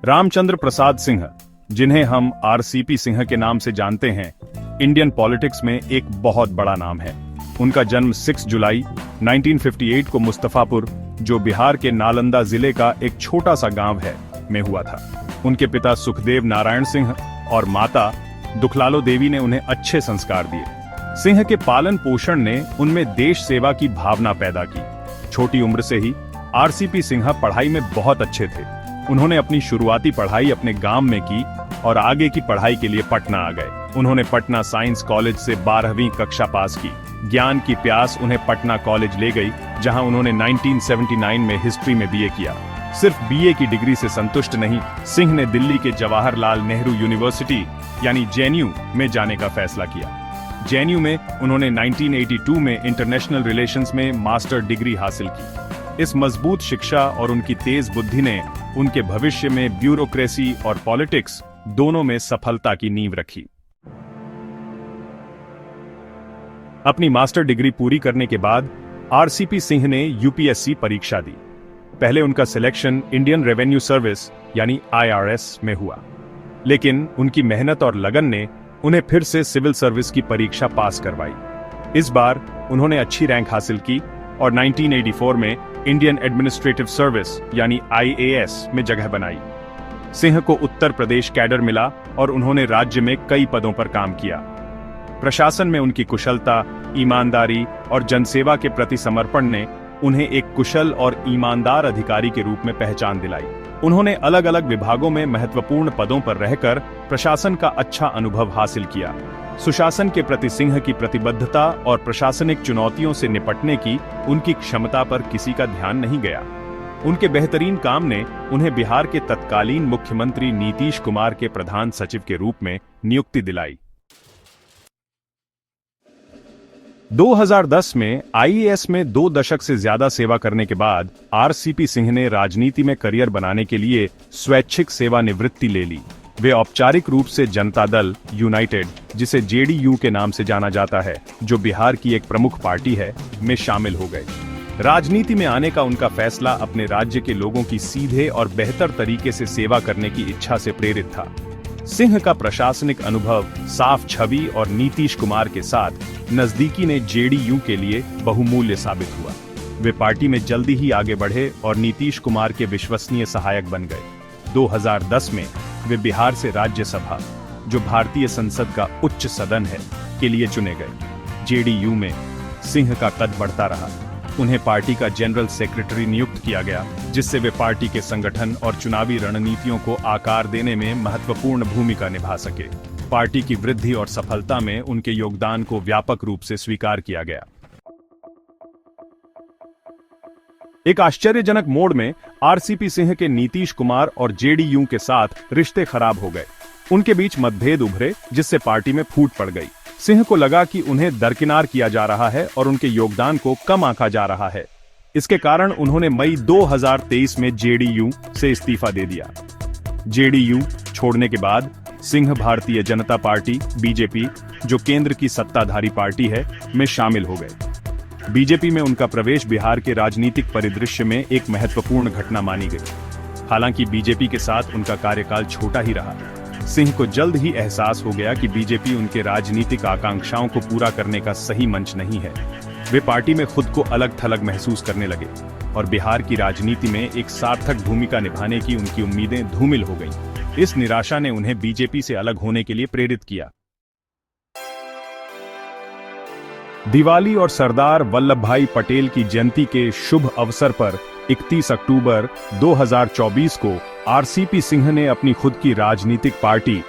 रामचंद्र प्रसाद सिंह, जिन्हें हम आरसीपी सिंह के नाम से जानते हैं, इंडियन पॉलिटिक्स में एक बहुत बड़ा नाम है। उनका जन्म 6 जुलाई 1958 को मुस्तफापुर, जो बिहार के नालंदा जिले का एक छोटा सा गांव है, में हुआ था। उनके पिता सुखदेव नारायण सिंह और माता दुखलालो देवी ने उन्हें अच्छे संस्कार दिए। सिंह के पालन पोषण ने उनमें देश सेवा की भावना पैदा की। छोटी उम्र से ही आरसीपी सिंह पढ़ाई में बहुत अच्छे थे। उन्होंने अपनी शुरुआती पढ़ाई अपने गांव में की और आगे की पढ़ाई के लिए पटना आ गए। उन्होंने पटना साइंस कॉलेज से 12वीं कक्षा पास की। ज्ञान की प्यास उन्हें पटना कॉलेज ले गई, जहां उन्होंने 1979 में हिस्ट्री में बीए किया। सिर्फ बीए की डिग्री से संतुष्ट नहीं, सिंह ने दिल्ली के जवाहरलाल नेहरू यूनिवर्सिटी यानी जेएनयू में जाने का फैसला किया। जेएनयू में उन्होंने 1982 में इंटरनेशनल रिलेशंस में मास्टर डिग्री हासिल की। इस मजबूत शिक्षा और उनकी तेज बुद्धि ने उनके भविष्य में ब्यूरोक्रेसी और पॉलिटिक्स दोनों में सफलता की नींव रखी। अपनी मास्टर डिग्री पूरी करने के बाद आरसीपी सिंह ने यूपीएससी परीक्षा दी। पहले उनका सिलेक्शन इंडियन रेवेन्यू सर्विस यानी आईआरएस में हुआ, लेकिन उनकी मेहनत और लगन ने उन्हें फिर से सिविल सर्विस की परीक्षा पास करवाई। इस बार उन्होंने अच्छी रैंक हासिल की और 1984 में इंडियन एडमिनिस्ट्रेटिव सर्विस यानी आईएएस में जगह बनाई। सिंह को उत्तर प्रदेश कैडर मिला और उन्होंने राज्य में कई पदों पर काम किया। प्रशासन में उनकी कुशलता, ईमानदारी और जनसेवा के प्रति समर्पण ने उन्हें एक कुशल और ईमानदार अधिकारी के रूप में पहचान दिलाई। उन्होंने अलग अलग विभागों में महत्वपूर्ण पदों पर रहकर प्रशासन का अच्छा अनुभव हासिल किया। सुशासन के प्रति सिंह की प्रतिबद्धता और प्रशासनिक चुनौतियों से निपटने की उनकी क्षमता पर किसी का ध्यान नहीं गया। उनके बेहतरीन काम ने उन्हें बिहार के तत्कालीन मुख्यमंत्री नीतीश कुमार के प्रधान सचिव के रूप में नियुक्ति दिलाई। 2010 में आईएएस में 2 दशक से ज्यादा सेवा करने के बाद आरसीपी सिंह ने राजनीति में करियर बनाने के लिए स्वैच्छिक सेवानिवृत्ति ले ली। वे औपचारिक रूप से जनता दल यूनाइटेड, जिसे जेडीयू के नाम से जाना जाता है, जो बिहार की एक प्रमुख पार्टी है, में शामिल हो गए। राजनीति में आने का उनका फैसला अपने राज्य के लोगों की सीधे और बेहतर तरीके से सेवा करने की इच्छा से प्रेरित था। सिंह का प्रशासनिक अनुभव, साफ छवि और नीतीश कुमार के साथ नजदीकी ने जेडीयू के लिए बहुमूल्य साबित हुआ। वे पार्टी में जल्दी ही आगे बढ़े और नीतीश कुमार के विश्वसनीय सहायक बन गए। 2010 में वे बिहार से राज्यसभा, जो भारतीय संसद का उच्च सदन है, के लिए चुने गए। जेडीयू में सिंह का कद बढ़ता रहा। उन्हें पार्टी का जनरल सेक्रेटरी नियुक्त किया गया, जिससे वे पार्टी के संगठन और चुनावी रणनीतियों को आकार देने में महत्वपूर्ण भूमिका निभा सके। पार्टी की वृद्धि और सफलता में उनके योगदान को व्यापक रूप से स्वीकार किया गया। एक आश्चर्यजनक मोड़ में आरसीपी सिंह के नीतीश कुमार और जेडीयू के साथ रिश्ते खराब हो गए। उनके बीच मतभेद उभरे, जिससे पार्टी में फूट पड़ गई। सिंह को लगा कि उन्हें दरकिनार किया जा रहा है और उनके योगदान को कम आंका जा रहा है। इसके कारण उन्होंने मई 2023 में जेडीयू से इस्तीफा दे दिया। जेडीयू छोड़ने के बाद सिंह भारतीय जनता पार्टी बीजेपी, जो केंद्र की सत्ताधारी पार्टी है, में शामिल हो गए। बीजेपी में उनका प्रवेश बिहार के राजनीतिक परिदृश्य में एक महत्वपूर्ण घटना मानी गई। हालांकि बीजेपी के साथ उनका कार्यकाल छोटा ही रहा। सिंह को जल्द ही एहसास हो गया कि बीजेपी उनके राजनीतिक आकांक्षाओं को पूरा करने का सही मंच नहीं है। वे पार्टी में खुद को अलग थलग महसूस करने लगे और बिहार की राजनीति में एक सार्थक भूमिका निभाने की उनकी उम्मीदें धूमिल हो गईं। इस निराशा ने उन्हें बीजेपी से अलग होने के लिए प्रेरित किया। दिवाली और सरदार वल्लभ भाई पटेल की जयंती के शुभ अवसर पर 31 अक्टूबर 2024 को आरसीपी सिंह ने अपनी खुद की राजनीतिक पार्टी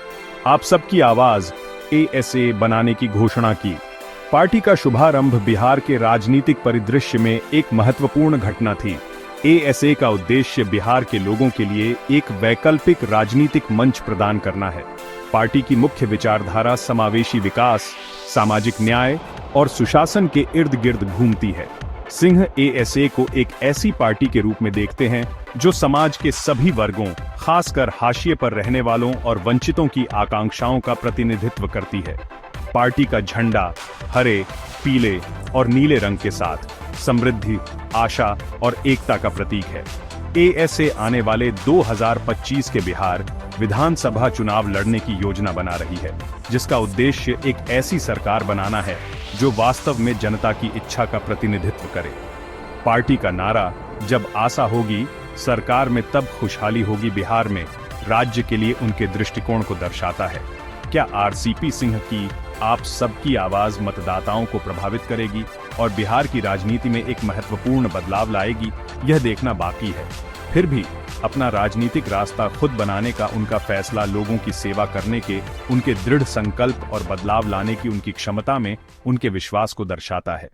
आप सबकी आवाज एएसए बनाने की घोषणा की। पार्टी का शुभारंभ बिहार के राजनीतिक परिदृश्य में एक महत्वपूर्ण घटना थी। एएसए का उद्देश्य बिहार के लोगों के लिए एक वैकल्पिक राजनीतिक मंच प्रदान करना है। पार्टी की मुख्य विचारधारा समावेशी विकास, सामाजिक न्याय और सुशासन के इर्द गिर्द घूमती है। सिंह एएसए को एक ऐसी पार्टी के रूप में देखते हैं जो समाज के सभी वर्गों, खासकर हाशिए पर रहने वालों और वंचितों की आकांक्षाओं का प्रतिनिधित्व करती है। पार्टी का झंडा हरे, पीले और नीले रंग के साथ समृद्धि, आशा और एकता का प्रतीक है। एएसए आने वाले 2025 के बिहार विधानसभा चुनाव लड़ने की योजना बना रही है, जिसका उद्देश्य एक ऐसी सरकार बनाना है जो वास्तव में जनता की इच्छा का प्रतिनिधित्व करे। पार्टी का नारा जब आशा होगी सरकार में तब खुशहाली होगी बिहार में राज्य के लिए उनके दृष्टिकोण को दर्शाता है। क्या आरसीपी सिंह की आप सबकी आवाज मतदाताओं को प्रभावित करेगी और बिहार की राजनीति में एक महत्वपूर्ण बदलाव लाएगी, यह देखना बाकी है। फिर भी अपना राजनीतिक रास्ता खुद बनाने का उनका फैसला लोगों की सेवा करने के उनके दृढ़ संकल्प और बदलाव लाने की उनकी क्षमता में उनके विश्वास को दर्शाता है।